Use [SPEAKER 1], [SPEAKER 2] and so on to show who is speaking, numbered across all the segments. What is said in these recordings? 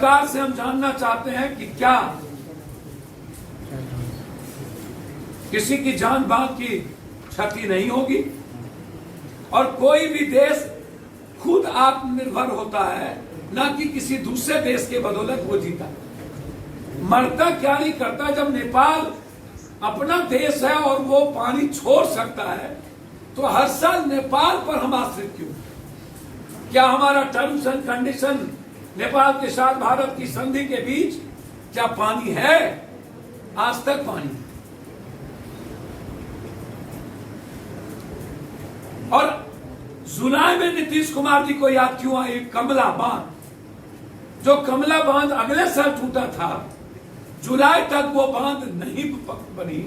[SPEAKER 1] सरकार से हम जानना चाहते हैं कि क्या किसी की जान बात की क्षति नहीं होगी और कोई भी देश खुद आत्मनिर्भर होता है, ना कि किसी दूसरे देश के बदौलत वो जीता। मरता क्या नहीं करता। जब नेपाल अपना देश है और वो पानी छोड़ सकता है तो हर साल नेपाल पर हम आश्रित क्यों? क्या हमारा टर्म्स एंड कंडीशन नेपाल के साथ भारत की संधि के बीच क्या पानी है? आज तक पानी। और जुलाई में नीतीश कुमार जी को याद क्यों आई कमला बांध? जो कमला बांध अगले साल टूटा था, जुलाई तक वो बांध नहीं बनी।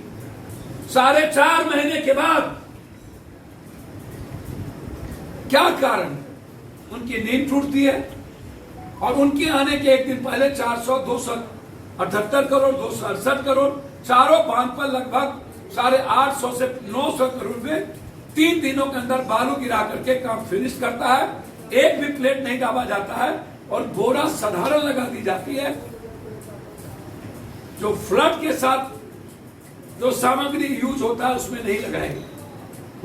[SPEAKER 1] 4.5 महीने के बाद क्या कारण? उनकी नींद टूटती है और उनके आने के एक दिन पहले 278 करोड़ 268 करोड़ चारों बांध पर लगभग 850 से 900 करोड़ में 3 दिनों के अंदर बालू गिरा करके काम फिनिश करता है। एक भी प्लेट नहीं दाबा जाता है और बोरा साधारण लगा दी जाती है। जो फ्लड के साथ जो सामग्री यूज होता है उसमें नहीं लगाएंगे,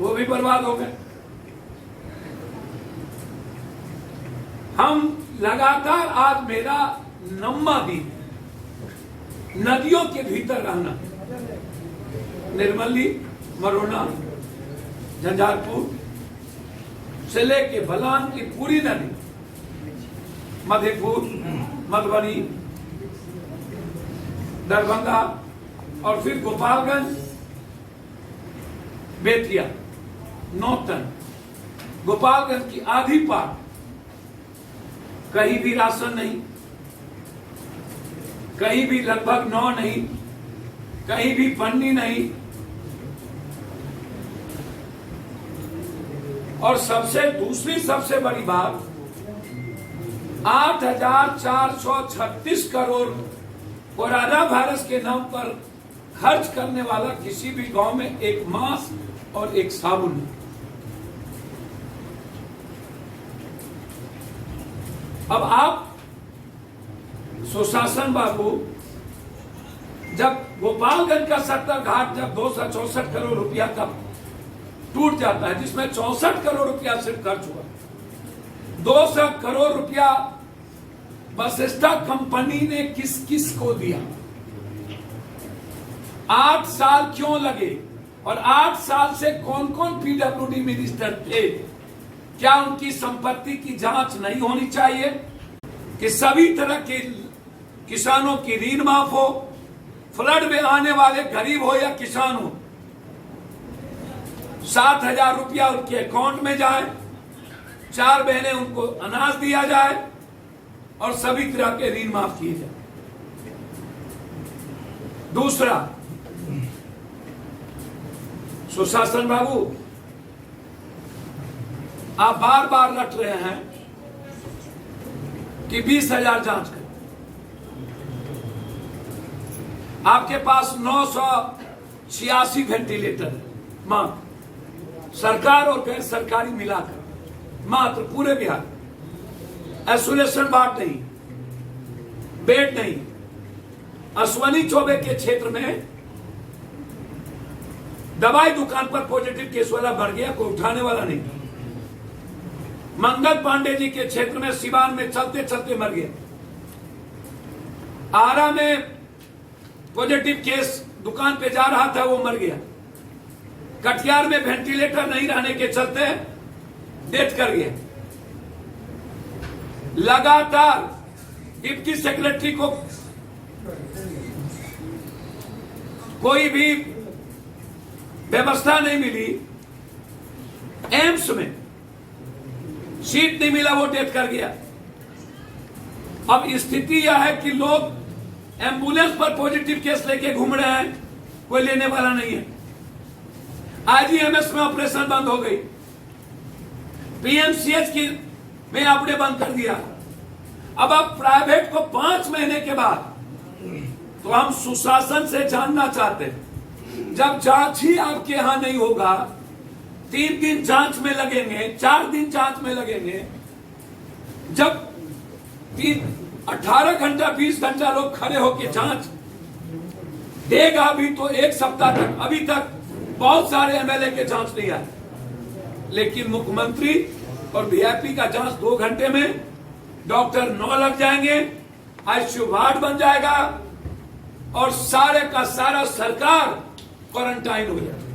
[SPEAKER 1] वो भी बर्बाद हो गए। हम लगातार, आज मेरा 9वां दिन नदियों के भीतर रहना, निर्मली, मरोना, झंझारपुर से लेके बलान की पूरी नदी, मधेपुर, मधुबनी, दरभंगा और फिर गोपालगंज, बेतिया, नौतन, गोपालगंज की आधी पार कहीं भी राशन नहीं, कहीं भी लगभग 9 नहीं, कहीं भी पन्नी नहीं। और दूसरी सबसे बड़ी बात, 8,436 करोड़ कोरोना वायरस के नाम पर खर्च करने वाला किसी भी गांव में एक मास्क और एक साबुन नहीं। अब आप सुशासन बाबू, जब गोपालगंज का 70 घाट जब 264 करोड़ रुपया का टूट जाता है, जिसमें 64 करोड़ रुपया सिर्फ खर्च हुआ, 200 करोड़ रुपया बसिस्टा कंपनी ने किस किस को दिया? 8 साल क्यों लगे? और 8 साल से कौन कौन पीडब्ल्यूडी मिनिस्टर थे? क्या उनकी संपत्ति की जांच नहीं होनी चाहिए कि सभी तरह के किसानों की ऋण माफ हो, फ्लड में आने वाले गरीब हो या किसान हो, 7,000 रुपया उनके अकाउंट में जाए, 4 महीने उनको अनाज दिया जाए और सभी तरह के ऋण माफ किए जाए। दूसरा, सुशासन बाबू, आप बार बार लट रहे हैं कि 20,000 जांच करें। आपके पास 986 वेंटिलेटर मात्र, सरकार और गैर सरकारी मिलाकर मात्र पूरे बिहार। आइसोलेशन वार्ड नहीं, बेड नहीं। अश्वनी चौबे के क्षेत्र में दवाई दुकान पर पॉजिटिव केस वाला बढ़ गया, कोई उठाने वाला नहीं। मंगल पांडे जी के क्षेत्र में सिवान में चलते चलते मर गया। आरा में पॉजिटिव केस दुकान पे जा रहा था, वो मर गया। कटिहार में वेंटिलेटर नहीं रहने के चलते डेथ कर गया। लगातार डिप्टी सेक्रेटरी को कोई भी व्यवस्था नहीं मिली, एम्स में सीट नहीं मिला, वो डेथ कर गया। अब स्थिति यह है कि लोग एम्बुलेंस पर पॉजिटिव केस लेके घूम रहे हैं, कोई लेने वाला नहीं है। आईजीएमएस में ऑपरेशन बंद हो गई, पीएमसीएच की में आपने बंद कर दिया। अब आप प्राइवेट को 5 महीने के बाद, तो हम सुशासन से जानना चाहते हैं, जब जांच ही आपके यहां नहीं होगा, 3 दिन जांच में लगेंगे, 4 दिन जांच में लगेंगे, जब 18 घंटा 20 घंटा लोग खड़े होकर जांच देगा भी तो एक सप्ताह तक, अभी तक बहुत सारे एमएलए के जांच नहीं आए, लेकिन मुख्यमंत्री और वीआईपी का जांच 2 घंटे में, डॉक्टर 9 लग जाएंगे, आईसीयू वार्ड बन जाएगा और सारे का सारा सरकार क्वारंटाइन हो जाएगा।